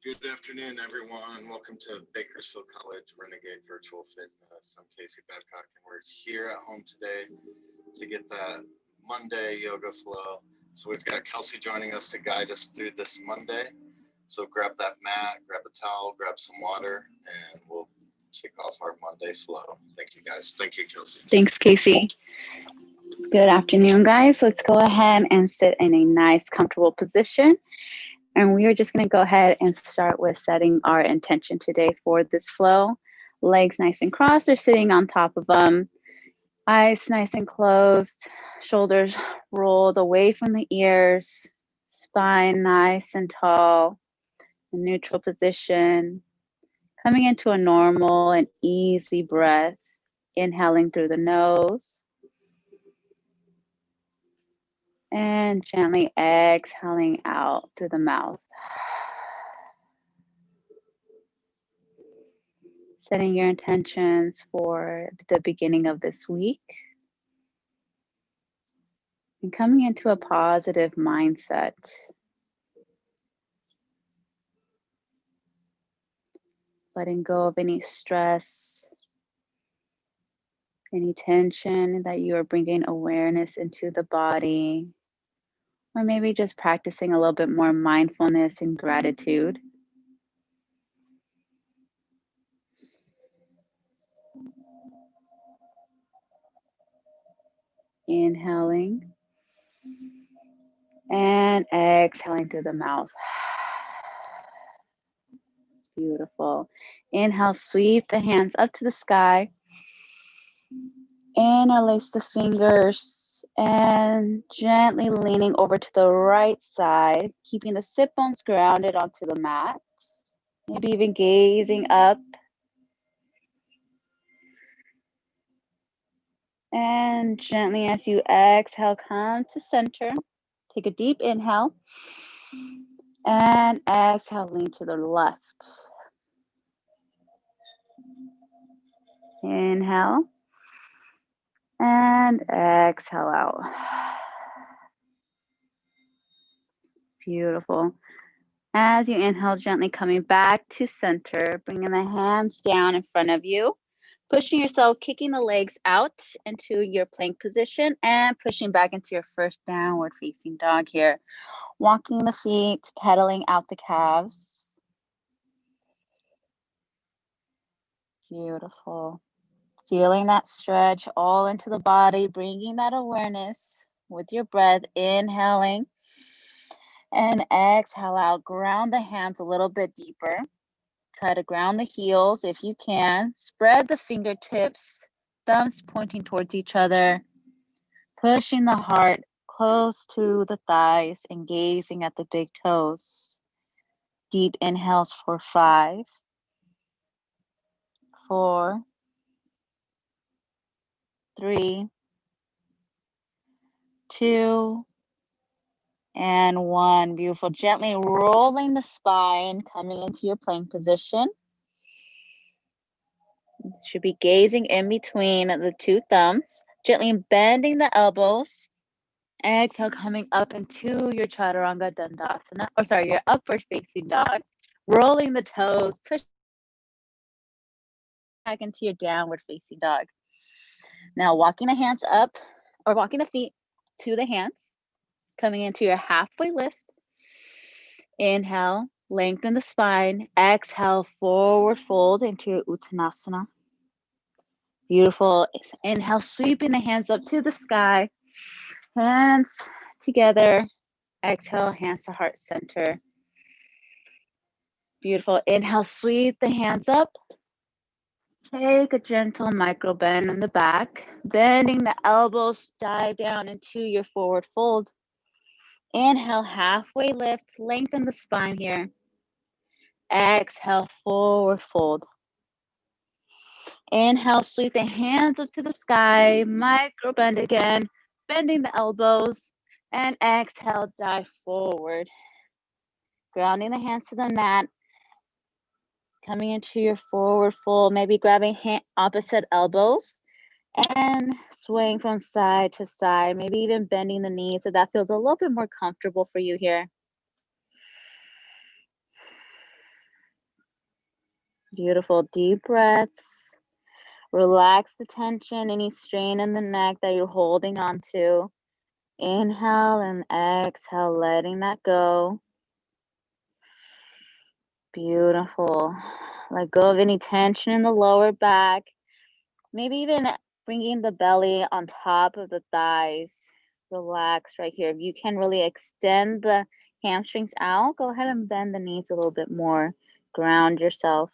Good afternoon, everyone. Welcome to Bakersfield College Renegade Virtual Fitness. I'm Casey Babcock, and we're here at home today to get that Monday yoga flow. So we've got Kelsey joining us to guide us through this Monday. So grab that mat, grab a towel, grab some water, and we'll kick off our Monday flow. Thank you, guys. Thank you, Kelsey. Thanks, Casey. Good afternoon, guys. Let's go ahead and sit in a nice, comfortable position. And we are just going to go ahead and start with setting our intention today for this flow. Legs nice and crossed or sitting on top of them. Eyes nice and closed. Shoulders rolled away from the ears. Spine nice and tall. A neutral position. Coming into a normal and easy breath. Inhaling through the nose. And gently exhaling out through the mouth. Setting your intentions for the beginning of this week. And coming into a positive mindset. Letting go of any stress, any tension that you are bringing awareness into the body. Or maybe just practicing a little bit more mindfulness and gratitude. Inhaling and exhaling through the mouth. Beautiful. Inhale, sweep the hands up to the sky. Interlace the fingers and gently leaning over to the right side, keeping the sit bones grounded onto the mat. Maybe even gazing up. And gently as you exhale, come to center. Take a deep inhale. And exhale, lean to the left. Inhale. And exhale out. Beautiful. As you inhale, gently coming back to center, bringing the hands down in front of you, pushing yourself, kicking the legs out into your plank position and pushing back into your first downward facing dog here. Walking the feet, pedaling out the calves. Beautiful. Feeling that stretch all into the body, bringing that awareness with your breath, inhaling and exhale out. Ground the hands a little bit deeper. Try to ground the heels if you can. Spread the fingertips, thumbs pointing towards each other. Pushing the heart close to the thighs and gazing at the big toes. Deep inhales for 5, 4, 3, 2, and 1. Beautiful. Gently rolling the spine, coming into your plank position. You should be gazing in between the two thumbs. Gently bending the elbows. Exhale, coming up into your Chaturanga Dandasana, your upward facing dog. Rolling the toes, push back into your downward facing dog. Now walking the hands up, or walking the feet to the hands, coming into your halfway lift. Inhale, lengthen the spine. Exhale, forward fold into your Uttanasana. Beautiful. Inhale, sweeping the hands up to the sky. Hands together. Exhale, hands to heart center. Beautiful. Inhale, sweep the hands up. Take a gentle micro bend in the back. Bending the elbows, dive down into your forward fold. Inhale, halfway lift. Lengthen the spine here. Exhale, forward fold. Inhale, sweep the hands up to the sky. Micro bend again. Bending the elbows. And exhale, dive forward. Grounding the hands to the mat. Coming into your forward fold, maybe grabbing opposite elbows and swaying from side to side, maybe even bending the knees if that feels a little bit more comfortable for you here. Beautiful. Deep breaths. Relax the tension, any strain in the neck that you're holding on to. Inhale and exhale, letting that go. Beautiful. Let go of any tension in the lower back. Maybe even bringing the belly on top of the thighs. Relax right here. If you can really extend the hamstrings out, go ahead and bend the knees a little bit more. Ground yourself.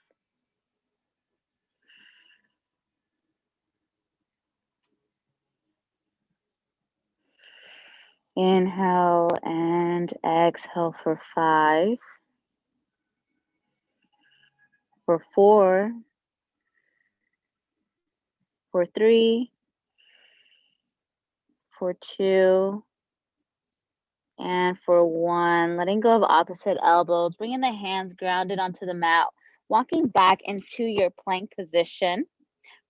Inhale and exhale for 5, for 4, for 3, for 2, and for 1. Letting go of opposite elbows, bringing the hands grounded onto the mat, walking back into your plank position,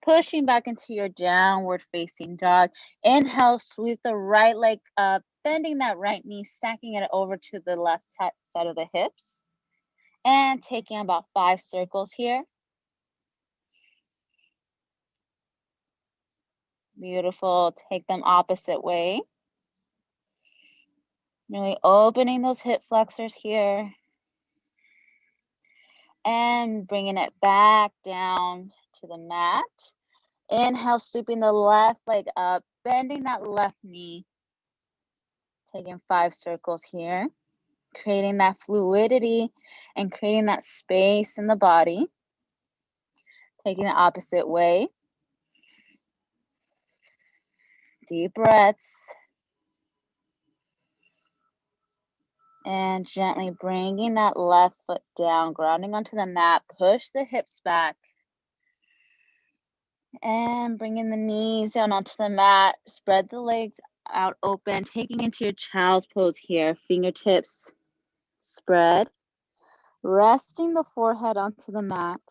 pushing back into your downward facing dog. Inhale, sweep the right leg up, bending that right knee, stacking it over to the left side of the hips, and taking about 5 circles here. Beautiful. Take them opposite way. Really opening those hip flexors here. And bringing it back down to the mat. Inhale, sweeping the left leg up, bending that left knee. Taking 5 circles here. Creating that fluidity and creating that space in the body. Taking the opposite way. Deep breaths. And gently bringing that left foot down, grounding onto the mat. Push the hips back. And bringing the knees down onto the mat. Spread the legs out open, taking into your child's pose here. Fingertips spread. Resting the forehead onto the mat.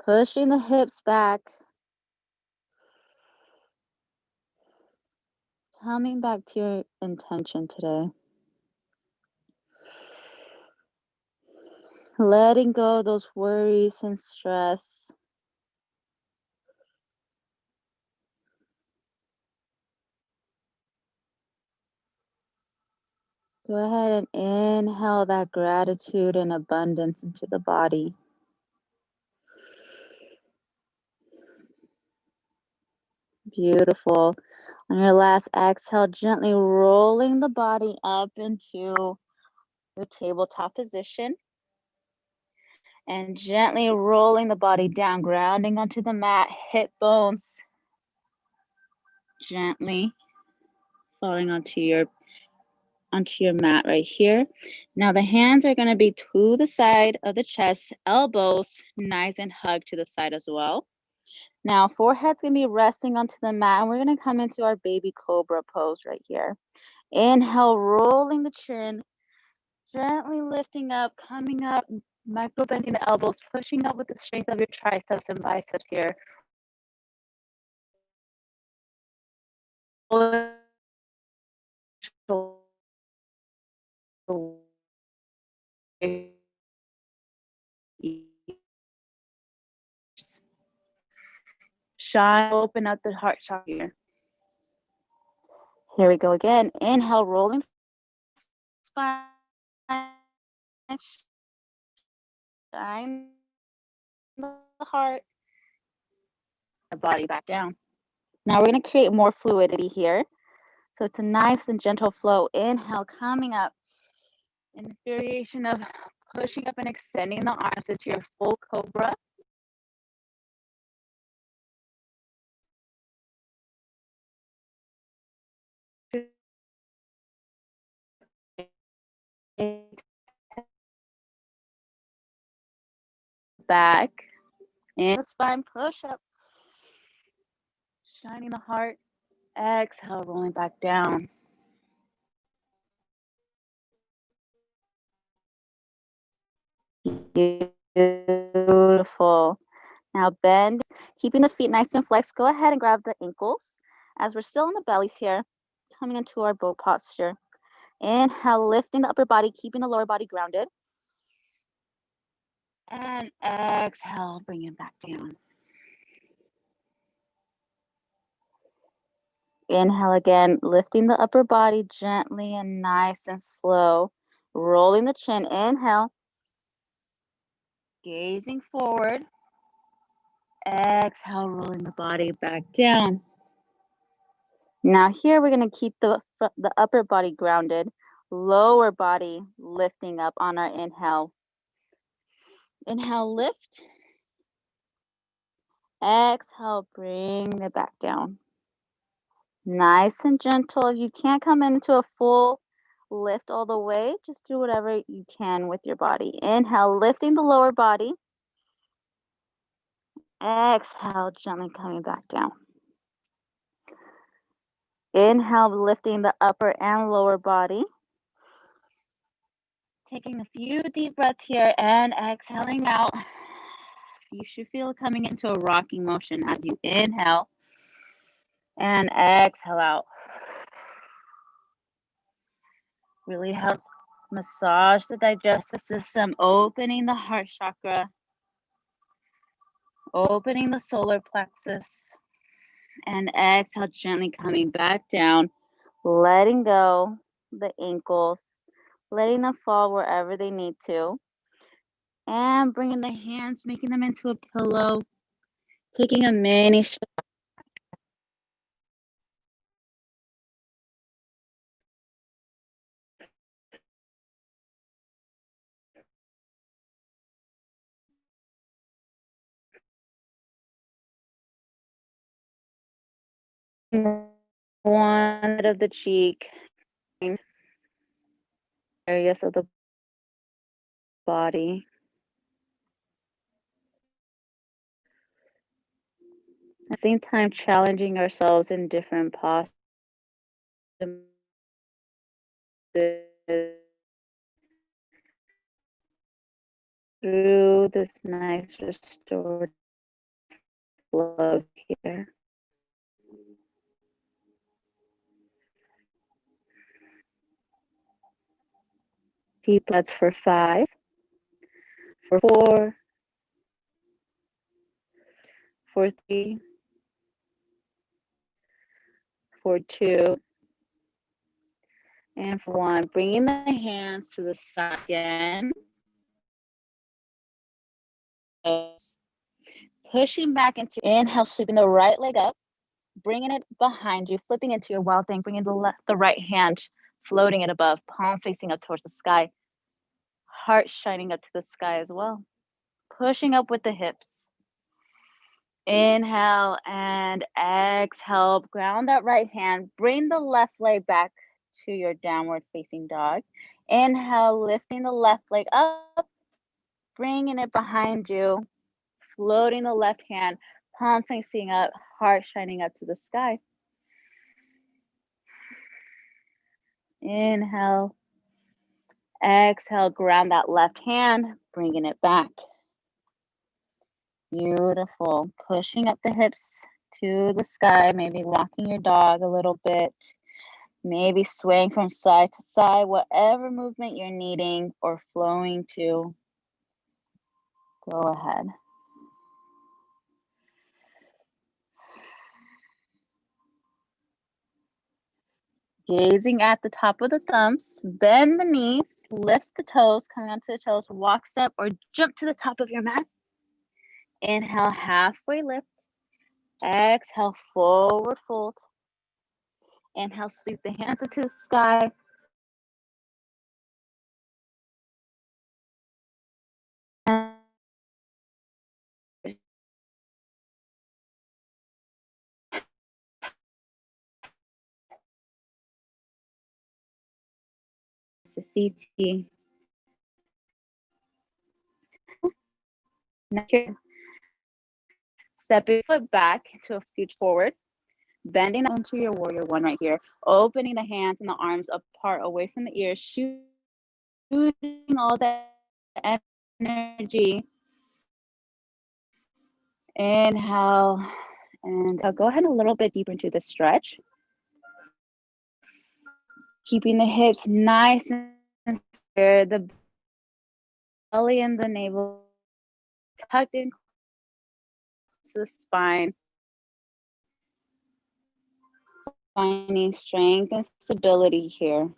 Pushing the hips back. Coming back to your intention today. Letting go of those worries and stress. Go ahead and inhale that gratitude and abundance into the body. Beautiful. On your last exhale, gently rolling the body up into the tabletop position. And gently rolling the body down, grounding onto the mat, hip bones gently falling onto your mat right here. Now the hands are going to be to the side of the chest, elbows nice and hugged to the side as well. Now forehead's going to be resting onto the mat, and we're going to come into our baby cobra pose right here. Inhale, rolling the chin, gently lifting up, coming up, micro bending the elbows, pushing up with the strength of your triceps and biceps here. Shine, open up the heart chakra here. Here we go again. Inhale, rolling spine. Shine the heart. The body back down. Now we're going to create more fluidity here. So it's a nice and gentle flow. Inhale, coming up. In the variation of pushing up and extending the arms into your full cobra. Back. And the spine push up. Shining the heart. Exhale, rolling back down. Beautiful. Now bend, keeping the feet nice and flexed. Go ahead and grab the ankles as we're still on the bellies here, coming into our boat posture. Inhale, lifting the upper body, keeping the lower body grounded. And exhale, bring it back down. Inhale again, lifting the upper body gently and nice and slow. Rolling the chin, inhale. Gazing forward. Exhale, rolling the body back down. Now here we're going to keep the upper body grounded, lower body lifting up on our inhale. Inhale, lift. Exhale, bring it back down. Nice and gentle. If you can't come into a full lift all the way, just do whatever you can with your body. Inhale, lifting the lower body. Exhale, gently coming back down. Inhale, lifting the upper and lower body. Taking a few deep breaths here and exhaling out. You should feel coming into a rocking motion as you inhale and exhale out. Really helps massage the digestive system, opening the heart chakra, opening the solar plexus, and exhale, gently coming back down, letting go the ankles, letting them fall wherever they need to, and bringing the hands, making them into a pillow, taking a mini one of the cheek, areas of the body. At the same time, challenging ourselves in different postures through this nice restorative flow here. Deep breaths for 5, for 4, for 3, for 2, and for 1. Bringing the hands to the side again. Pushing back into inhale, sweeping the right leg up, bringing it behind you, flipping into your wild thing, bringing the right hand, floating it above, palm facing up towards the sky, heart shining up to the sky as well. Pushing up with the hips. Inhale and exhale. Ground that right hand. Bring the left leg back to your downward facing dog. Inhale, lifting the left leg up, bringing it behind you, floating the left hand, palm facing up, heart shining up to the sky. Inhale. Exhale, ground that left hand, bringing it back. Beautiful. Pushing up the hips to the sky, maybe walking your dog a little bit, maybe swaying from side to side, whatever movement you're needing or flowing to. Go ahead. Gazing at the top of the thumbs, bend the knees, lift the toes, coming onto the toes, walk, step, or jump to the top of your mat. Inhale, halfway lift. Exhale, forward fold. Inhale, sweep the hands into the sky. CT. Now step your foot back to a scooch forward, bending into your warrior one right here, opening the hands and the arms apart away from the ears, shooting all that energy. Inhale, and I'll go ahead a little bit deeper into the stretch. Keeping the hips nice and square, the belly and the navel tucked in to the spine, finding strength and stability here.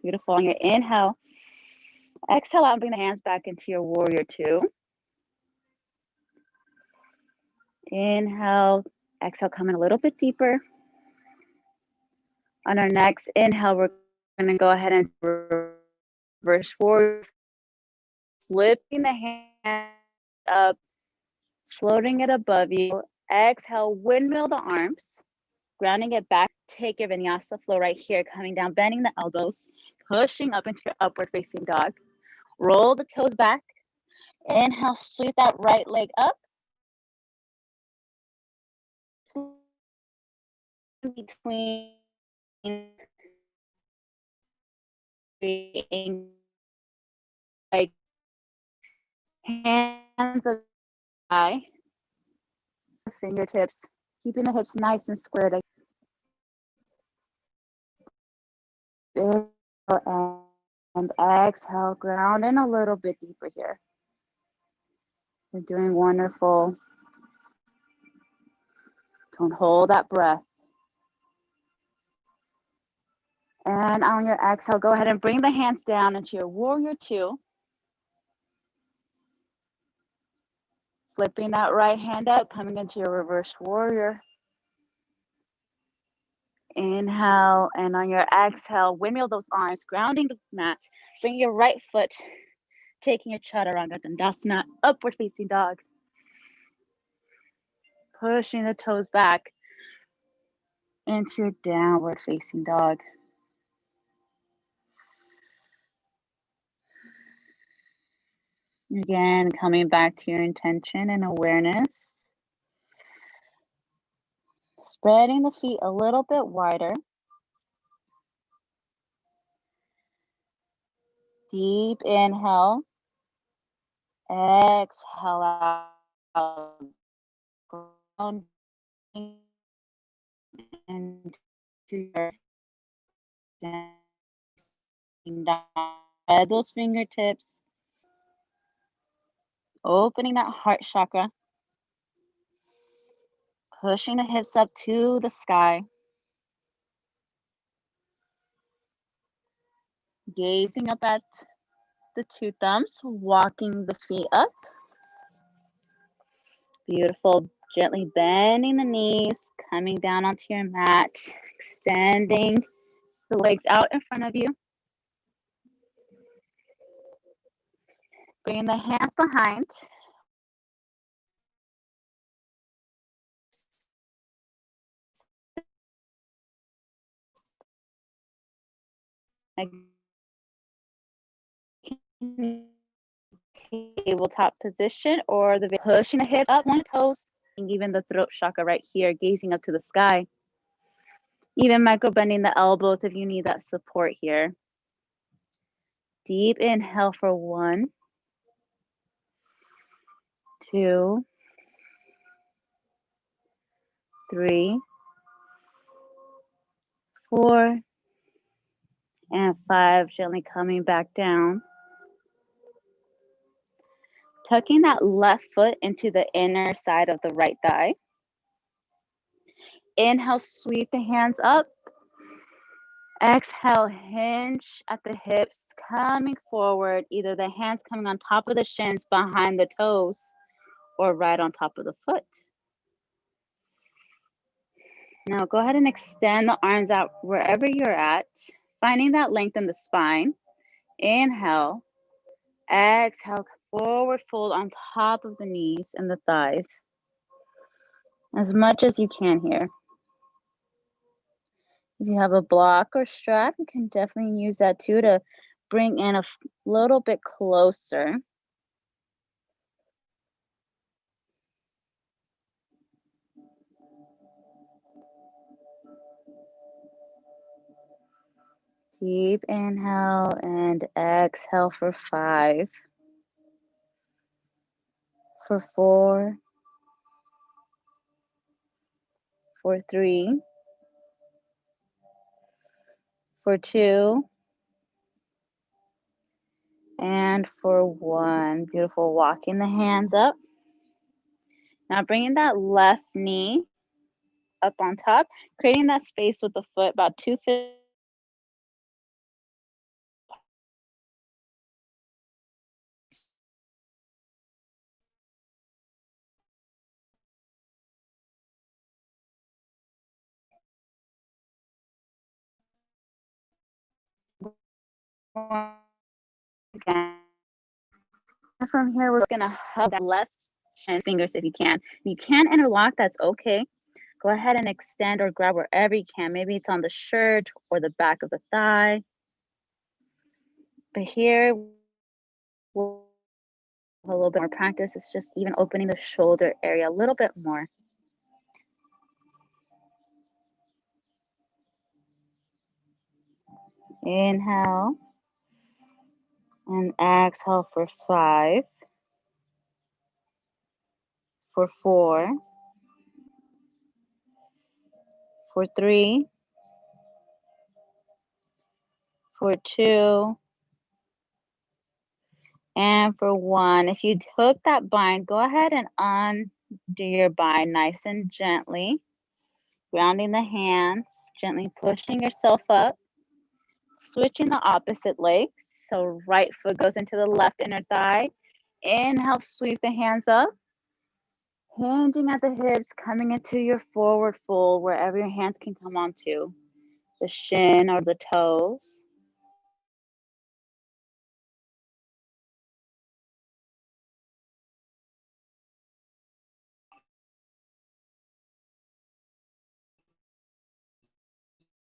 Beautiful. On your inhale, exhale out and bring the hands back into your warrior two. Inhale, exhale, coming a little bit deeper. On our next inhale, we're going to go ahead and reverse forward, flipping the hand up, floating it above you. Exhale, windmill the arms, grounding it back. Take your vinyasa flow right here, coming down, bending the elbows, pushing up into your upward facing dog. Roll the toes back. Inhale, sweep that right leg up. Between like hands of high, fingertips, keeping the hips nice and squared. And exhale, ground in a little bit deeper here. You're doing wonderful. Don't hold that breath. And on your exhale, go ahead and bring the hands down into your warrior two. Flipping that right hand up, coming into your reverse warrior. Inhale, and on your exhale, windmill those arms, grounding the mat. Bring your right foot, taking your chaturanga dandasana, upward facing dog. Pushing the toes back into your downward facing dog. Again, coming back to your intention and awareness. Spreading the feet a little bit wider. Deep inhale. Exhale out. Ground into your down. Those fingertips. Opening that heart chakra. Pushing the hips up to the sky. Gazing up at the two thumbs, walking the feet up. Beautiful. Gently bending the knees, coming down onto your mat, extending the legs out in front of you. Bringing the hands behind. Tabletop position, or the pushing the hips up, one toes, and even the throat chakra right here, gazing up to the sky. Even micro bending the elbows if you need that support here. Deep inhale for 1, 2, 3, 4, and 5. Gently coming back down. Tucking that left foot into the inner side of the right thigh. Inhale, sweep the hands up. Exhale, hinge at the hips, coming forward. Either the hands coming on top of the shins, behind the toes, or right on top of the foot. Now go ahead and extend the arms out wherever you're at, finding that length in the spine. Inhale, exhale, forward fold on top of the knees and the thighs, as much as you can here. If you have a block or strap, you can definitely use that too to bring in a little bit closer. Deep inhale and exhale for 5, for 4, for 3, for 2, And for 1, beautiful, walking the hands up. Now bringing that left knee up on top, creating that space with the foot about 2 feet. Again. From here, we're gonna hug that left shin fingers if you can. If you can't interlock, that's okay. Go ahead and extend or grab wherever you can. Maybe it's on the shirt or the back of the thigh. But here, we'll have a little bit more practice. It's just even opening the shoulder area a little bit more. Inhale and exhale for 5, for 4, for 3, for 2, and for 1. If you took that bind, go ahead and undo your bind nice and gently. Grounding the hands, gently pushing yourself up. Switching the opposite leg. So right foot goes into the left inner thigh. Inhale, sweep the hands up. Hinging at the hips, coming into your forward fold, wherever your hands can come onto. The shin or the toes.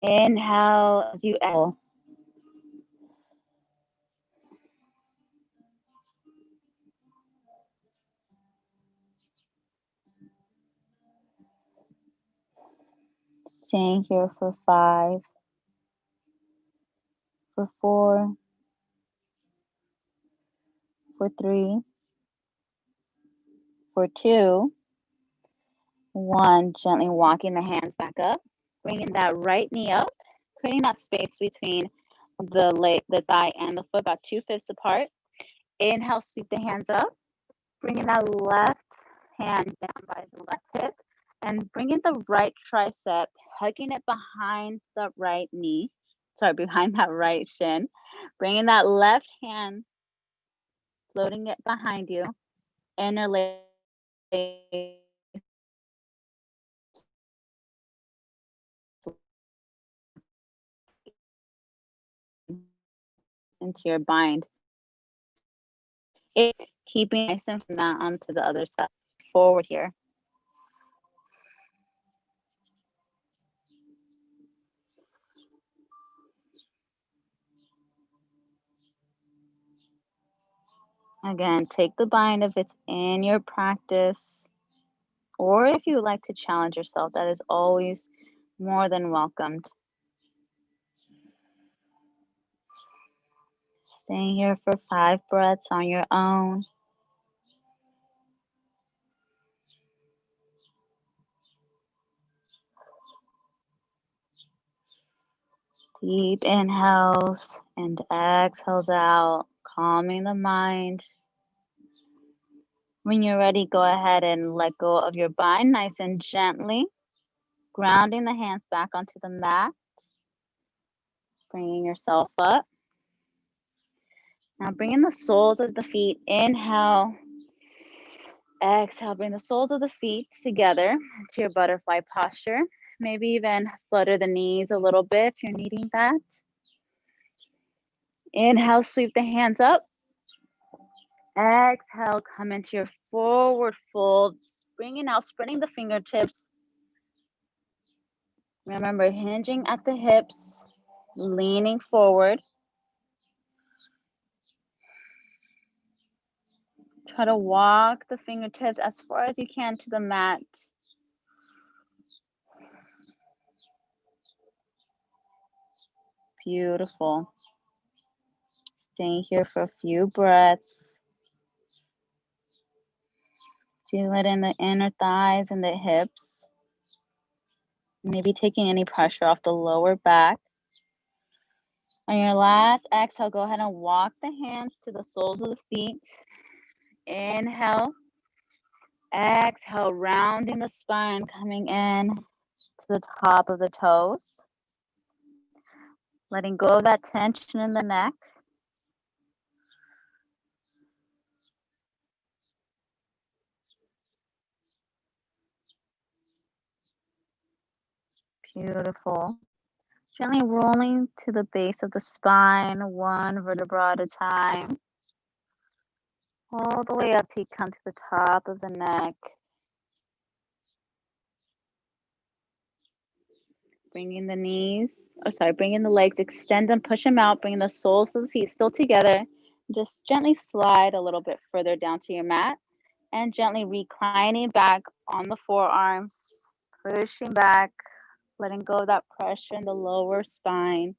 Inhale as you exhale. Staying here for 5, for 4, for 3, for 2, 1. Gently walking the hands back up. Bringing that right knee up. Creating that space between the thigh and the foot, about 2/5 apart. Inhale, sweep the hands up. Bringing that left hand down by the left hip. And bringing the right tricep, hugging it behind the right knee. Sorry, behind that right shin. Bringing that left hand, floating it behind you. Interlace into your bind. Keeping nice and from that onto the other side. Forward here. Again, take the bind if it's in your practice, or if you would like to challenge yourself, that is always more than welcomed. Staying here for 5 breaths on your own. Deep inhales and exhales out, calming the mind. When you're ready, go ahead and let go of your bind nice and gently, grounding the hands back onto the mat, bringing yourself up. Now bringing the soles of the feet, inhale, exhale, bring the soles of the feet together to your butterfly posture. Maybe even flutter the knees a little bit if you're needing that. Inhale, sweep the hands up. Exhale, come into your forward fold, bringing out, spreading the fingertips. Remember, hinging at the hips, leaning forward. Try to walk the fingertips as far as you can to the mat. Beautiful. Staying here for a few breaths. Feel it in the inner thighs and the hips. Maybe taking any pressure off the lower back. On your last exhale, go ahead and walk the hands to the soles of the feet. Inhale. Exhale, rounding the spine, coming in to the top of the toes. Letting go of that tension in the neck. Beautiful. Gently rolling to the base of the spine, one vertebra at a time. All the way up till you come to the top of the neck. Bringing the knees, bringing the legs, extend them, push them out, bringing the soles of the feet still together. Just gently slide a little bit further down to your mat and gently reclining back on the forearms, pushing back, letting go of that pressure in the lower spine.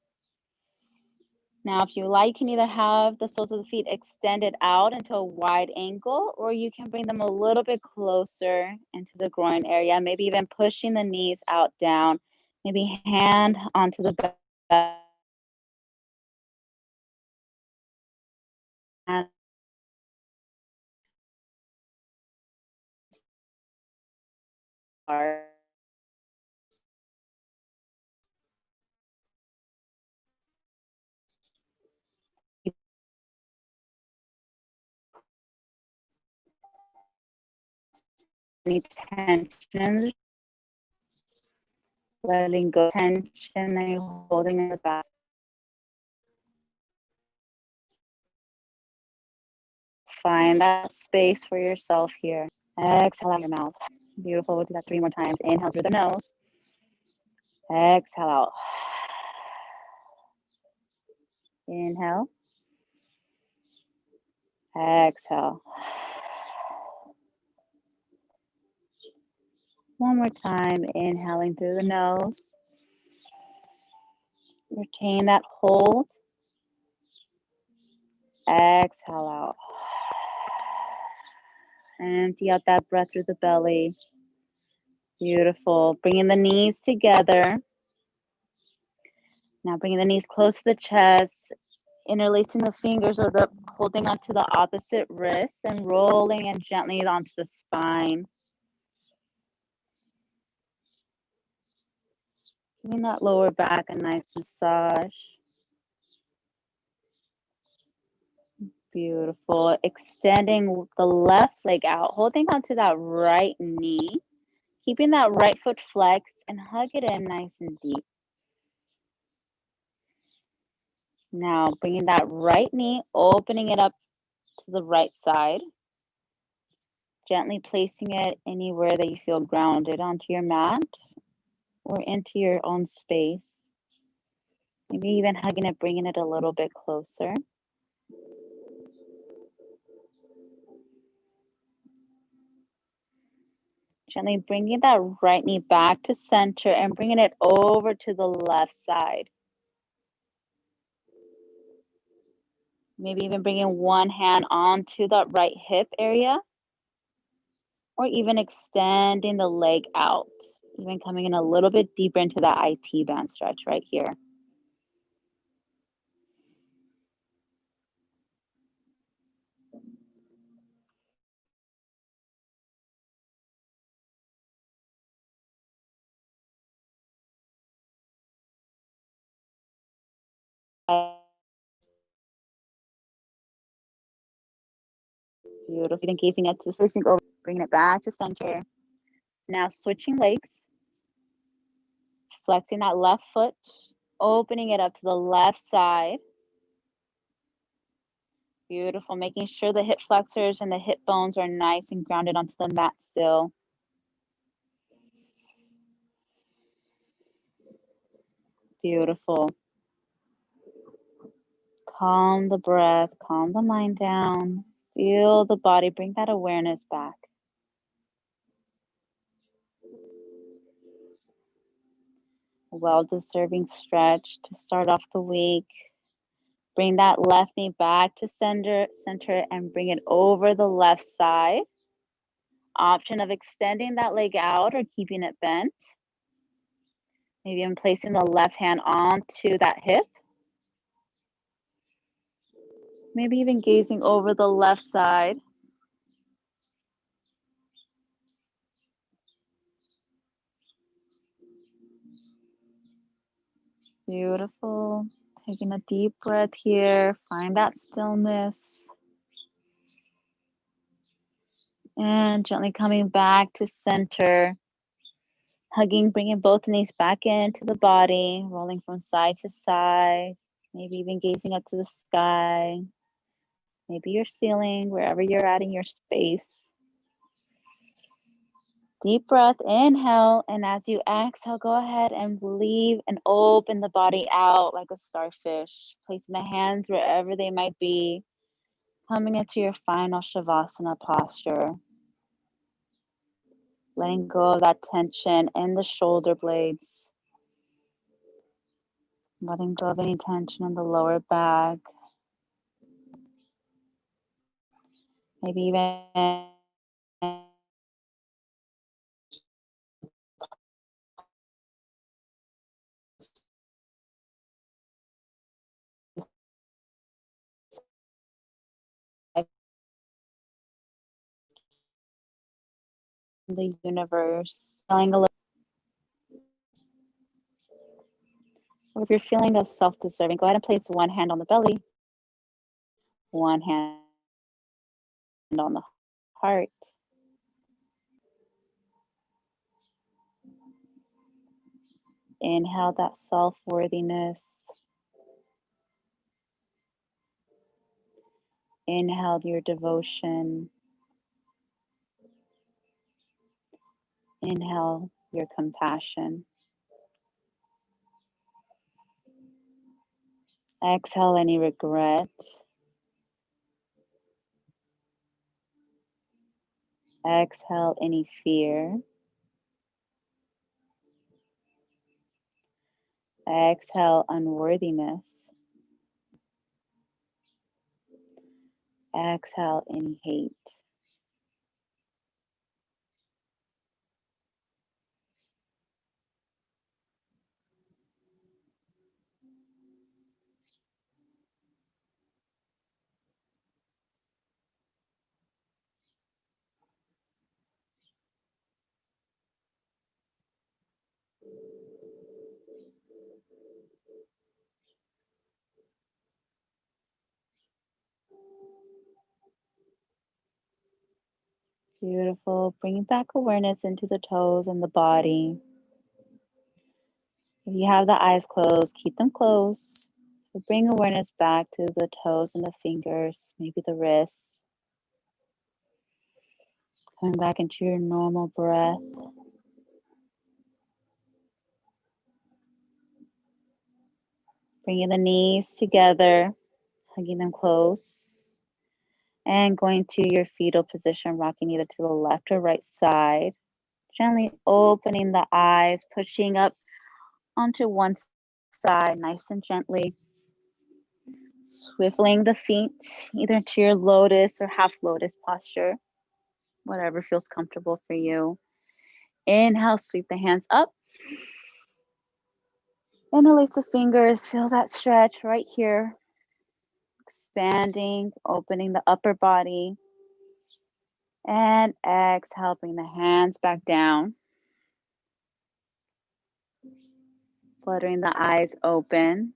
Now, if you like, you can either have the soles of the feet extended out into a wide angle, or you can bring them a little bit closer into the groin area, maybe even pushing the knees out down, maybe hand onto the back. Any tension, letting go tension that you're holding in the back. Find that space for yourself here. Exhale out your mouth. Beautiful. We'll do that 3 more times. Inhale through the nose. Exhale out. Inhale. Exhale. One more time. Inhaling through the nose. Retain that hold. Exhale out. Empty out that breath through the belly. Beautiful. Bringing the knees together. Now bringing the knees close to the chest, interlacing the fingers or holding onto the opposite wrist and rolling and gently onto the spine. Giving that lower back a nice massage. Beautiful. Extending the left leg out, holding onto that right knee, keeping that right foot flexed and hug it in nice and deep. Now bringing that right knee, opening it up to the right side. Gently placing it anywhere that you feel grounded onto your mat or into your own space. Maybe even hugging it, bringing it a little bit closer. Gently bringing that right knee back to center and bringing it over to the left side. Maybe even bringing one hand onto that right hip area, or even extending the leg out, even coming in a little bit deeper into that IT band stretch right here. Beautiful. Then gazing at the facing over, bringing it back to center. Now switching legs, flexing that left foot, opening it up to the left side. Beautiful. Making sure the hip flexors and the hip bones are nice and grounded onto the mat still. Beautiful. Calm the breath, calm the mind down. Feel the body, bring that awareness back. A well-deserving stretch to start off the week. Bring that left knee back to center and bring it over the left side. Option of extending that leg out or keeping it bent. Maybe even placing the left hand onto that hip. Maybe even gazing over the left side. Beautiful. Taking a deep breath here. Find that stillness. And gently coming back to center. Hugging, bringing both knees back into the body, rolling from side to side. Maybe even gazing up to the sky. Maybe your ceiling, wherever you're at in your space. Deep breath, inhale, and as you exhale, go ahead and leave and open the body out like a starfish, placing the hands wherever they might be, coming into your final Shavasana posture. Letting go of that tension in the shoulder blades. Letting go of any tension in the lower back. Maybe even the universe. Feeling a little, or if you're feeling of self-deserving, go ahead and place one hand on the belly, one hand on the heart. Inhale that self-worthiness. Inhale your devotion. Inhale your compassion. Exhale any regret. Exhale any fear. Exhale unworthiness. Exhale any hate. Beautiful. Bringing back awareness into the toes and the body. If you have the eyes closed, keep them closed. Bring awareness back to the toes and the fingers, maybe the wrists. Coming back into your normal breath. Bringing the knees together, hugging them close. And going to your fetal position, rocking either to the left or right side. Gently opening the eyes, pushing up onto one side, nice and gently. Swiveling the feet either to your lotus or half lotus posture, whatever feels comfortable for you. Inhale, sweep the hands up. Interlace the fingers, feel that stretch right here. Expanding, opening the upper body. And exhale, bring the hands back down. Fluttering the eyes open.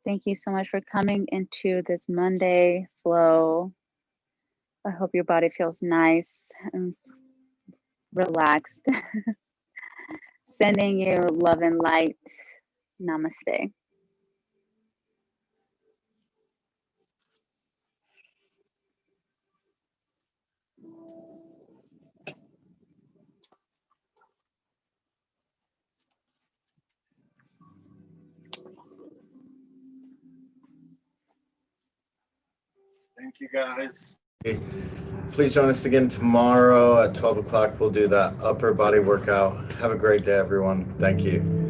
Thank you so much for coming into this Monday flow. I hope your body feels nice and relaxed. Sending you love and light. Namaste. Thank you, guys. Please join us again tomorrow at 12 o'clock. We'll do that upper body workout. Have a great day, everyone. Thank you.